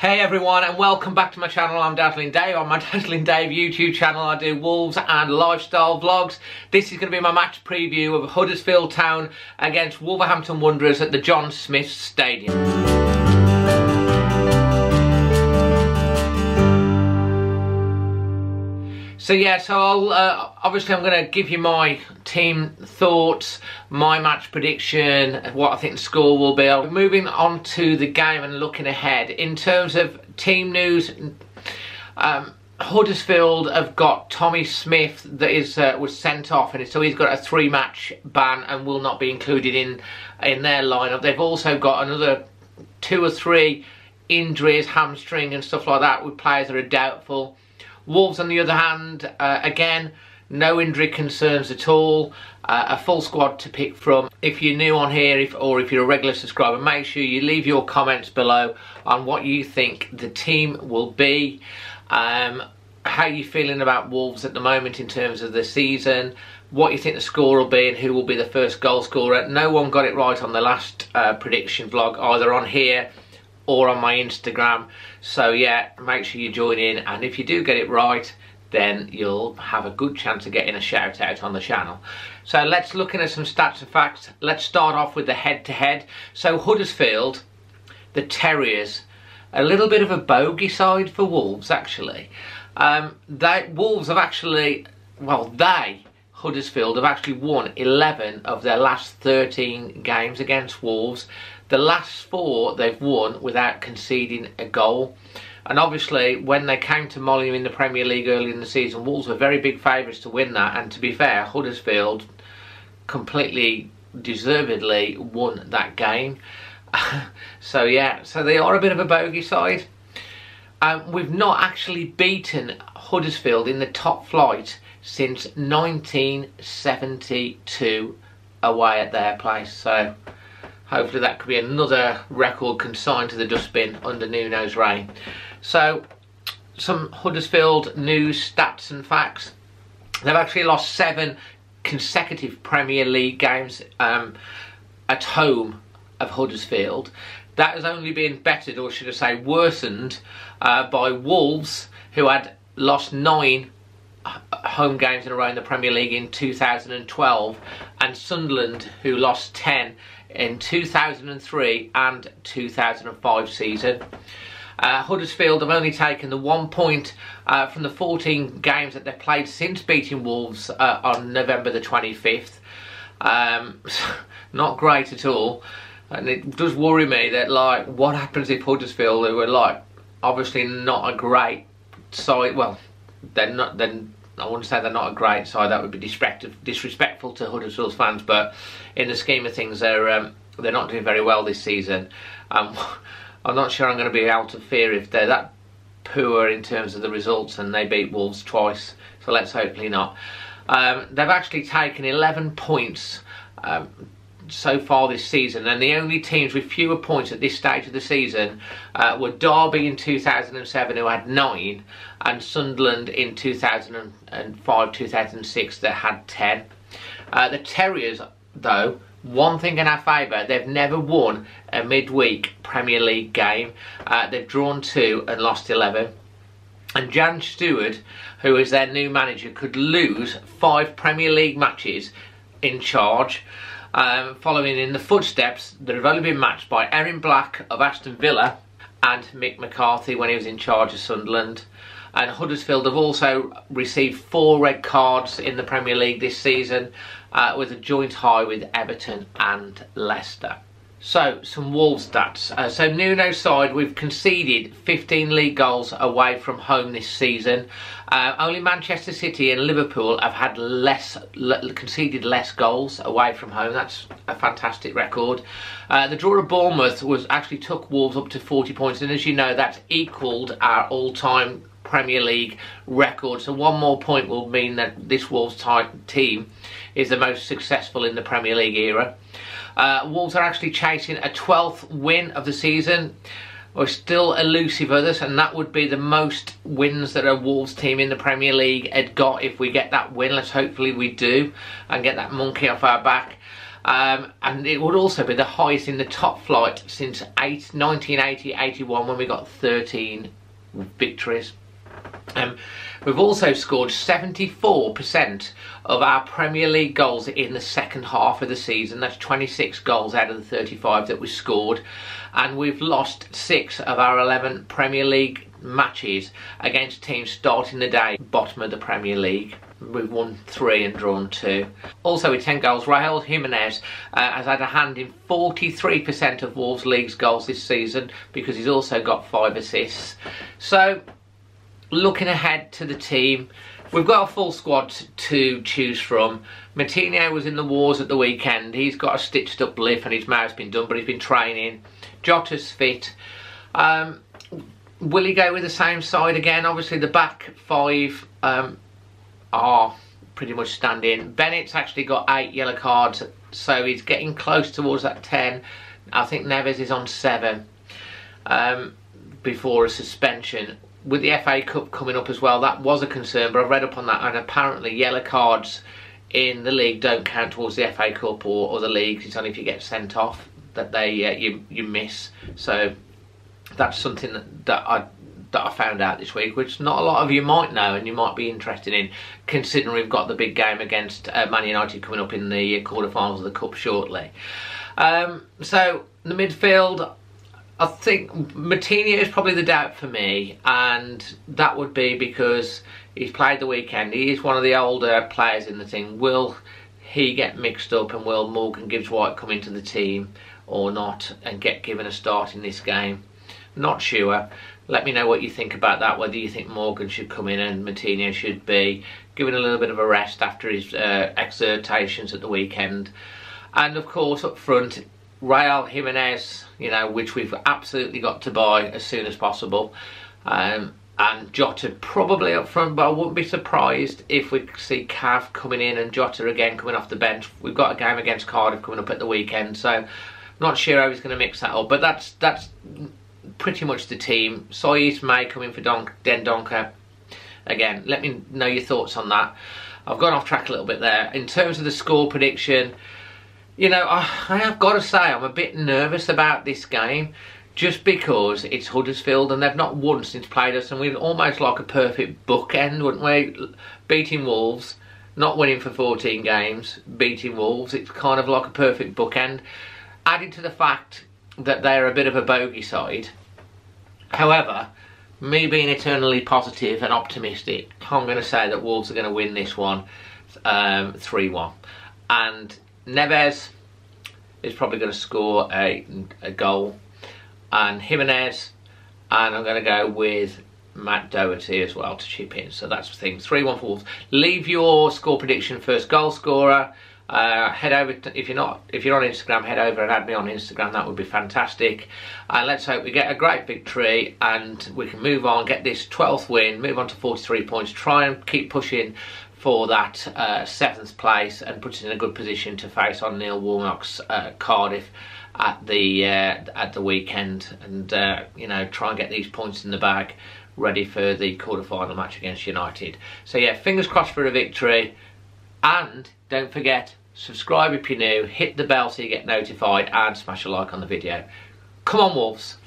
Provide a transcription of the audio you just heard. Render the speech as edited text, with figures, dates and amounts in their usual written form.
Hey everyone, and welcome back to my channel. I'm Dazzling Dave. On my Dazzling Dave YouTube channel I do Wolves and lifestyle vlogs. This is going to be my match preview of Huddersfield Town against Wolverhampton Wanderers at the John Smith Stadium. So obviously I'm going to give you my team thoughts, my match prediction, what I think the score will be. Moving on to the game and looking ahead. In terms of team news, Huddersfield have got Tommy Smith that was sent off, and so he's got a 3-match ban and will not be included in their lineup. They've also got another 2 or 3 injuries, hamstring and stuff like that, with players that are doubtful. Wolves, on the other hand, again, no injury concerns at all. A full squad to pick from. If you're new on here, or if you're a regular subscriber, make sure you leave your comments below on what you think the team will be. How you feeling about Wolves at the moment in terms of the season. What you think the score will be and who will be the first goal scorer. No one got it right on the last prediction vlog, either on here or on my Instagram. So yeah, make sure you join in, and if you do get it right, then you'll have a good chance of getting a shout out on the channel. So let's look at some stats and facts. Let's start off with the head-to-head. So Huddersfield, the Terriers, a little bit of a bogey side for Wolves actually. Huddersfield have actually won 11 of their last 13 games against Wolves. The last 4 they've won without conceding a goal. And obviously, when they came to Molineux in the Premier League early in the season, Wolves were very big favourites to win that. And to be fair, Huddersfield completely deservedly won that game. So yeah, so they are a bit of a bogey side. We've not actually beaten Huddersfield in the top flight since 1972 away at their place. So hopefully that could be another record consigned to the dustbin under Nuno's reign. So, some Huddersfield news, stats and facts. They've actually lost 7 consecutive Premier League games at home of Huddersfield. That has only been bettered, or should I say worsened, by Wolves, who had lost 9 home games in a row in the Premier League in 2012, and Sunderland, who lost 10 in 2003 and 2005 season. Huddersfield have only taken the 1 point from the 14 games that they've played since beating Wolves on November the 25th. Not great at all, and it does worry me that, like, what happens if Huddersfield, who are, like, obviously not a great side, well, they're not, then I wouldn't say they're not a great side, that would be disrespectful to Huddersfield's fans, but in the scheme of things, they're not doing very well this season. I'm not sure I'm going to be out of fear if they're that poor in terms of the results and they beat Wolves twice, so let's hopefully not. They've actually taken 11 points so far this season, and the only teams with fewer points at this stage of the season were Derby in 2007, who had 9, and Sunderland in 2005-2006 that had 10. The Terriers, though, one thing in our favour, they've never won a midweek Premier League game. They've drawn 2 and lost 11. And Jan Stewart, who is their new manager, could lose 5 Premier League matches in charge, following in the footsteps that have only been matched by Erin Black of Aston Villa and Mick McCarthy when he was in charge of Sunderland. And Huddersfield have also received 4 red cards in the Premier League this season, with a joint high with Everton and Leicester. So, some Wolves stats. So Nuno's side, we've conceded 15 league goals away from home this season. Only Manchester City and Liverpool have had conceded less goals away from home. That's a fantastic record. The draw of Bournemouth actually took Wolves up to 40 points, and as you know, that's equalled our all-time Premier League record. So 1 more point will mean that this Wolves team is the most successful in the Premier League era. Wolves are actually chasing a 12th win of the season. We're still elusive others, and that would be the most wins that a Wolves team in the Premier League had got if we get that win. Let's hopefully we do and get that monkey off our back. and it would also be the highest in the top flight since 1980-81 when we got 13 victories. We've also scored 74% of our Premier League goals in the second half of the season. That's 26 goals out of the 35 that we scored. And we've lost 6 of our 11 Premier League matches against teams starting the day bottom of the Premier League. We've won 3 and drawn 2. Also with 10 goals, Raul Jimenez has had a hand in 43% of Wolves League's goals this season, because he's also got 5 assists. So looking ahead to the team, we've got a full squad to choose from. Moutinho was in the wars at the weekend. He's got a stitched up lip and his mouth's been done, but he's been training. Jota's fit. Will he go with the same side again? Obviously the back 5 are pretty much standing. Bennett's actually got 8 yellow cards, so he's getting close towards that 10. I think Neves is on 7 before a suspension. With the FA Cup coming up as well, that was a concern, but I've read up on that, and apparently yellow cards in the league don't count towards the FA Cup or other leagues. It's only if you get sent off that they you miss. So that's something that I found out this week, which not a lot of you might know and you might be interested in, considering we've got the big game against Man United coming up in the quarterfinals of the Cup shortly. So the midfield, I think Moutinho is probably the doubt for me, and that would be because he's played the weekend. He is one of the older players in the team. Will he get mixed up, and will Morgan Gibbs-White come into the team or not and get given a start in this game? Not sure. Let me know what you think about that, whether you think Morgan should come in and Moutinho should be given a little bit of a rest after his exertations at the weekend. And of course up front, Raul Jimenez, you know, which we've absolutely got to buy as soon as possible. And Jota probably up front, but I wouldn't be surprised if we see Cav coming in and Jota again coming off the bench. We've got a game against Cardiff coming up at the weekend, so not sure how he's going to mix that up. But that's pretty much the team. Soyuz may come in for Dendoncker. Again, let me know your thoughts on that. I've gone off track a little bit there. In terms of the score prediction, you know, I have got to say I'm a bit nervous about this game, just because it's Huddersfield and they've not won since played us, and we're almost like a perfect bookend, wouldn't we? Beating Wolves, not winning for 14 games, beating Wolves, it's kind of like a perfect bookend. Added to the fact that they're a bit of a bogey side. However, me being eternally positive and optimistic, I'm going to say that Wolves are going to win this one 3-1. And Neves is probably going to score a goal, and Jimenez, and I'm going to go with Matt Doherty as well to chip in. So that's the thing, 3-1 for Wolves. Leave your score prediction, first goal scorer. Head over to, if you're on Instagram, head over and add me on Instagram. That would be fantastic. And let's hope we get a great victory and we can move on, get this 12th win, move on to 43 points, try and keep pushing for that 7th place and put us in a good position to face on Neil Warnock's Cardiff at the weekend, and you know, try and get these points in the bag ready for the quarter-final match against United. So yeah, fingers crossed for a victory, and don't forget, subscribe if you're new, hit the bell so you get notified, and smash a like on the video. Come on Wolves!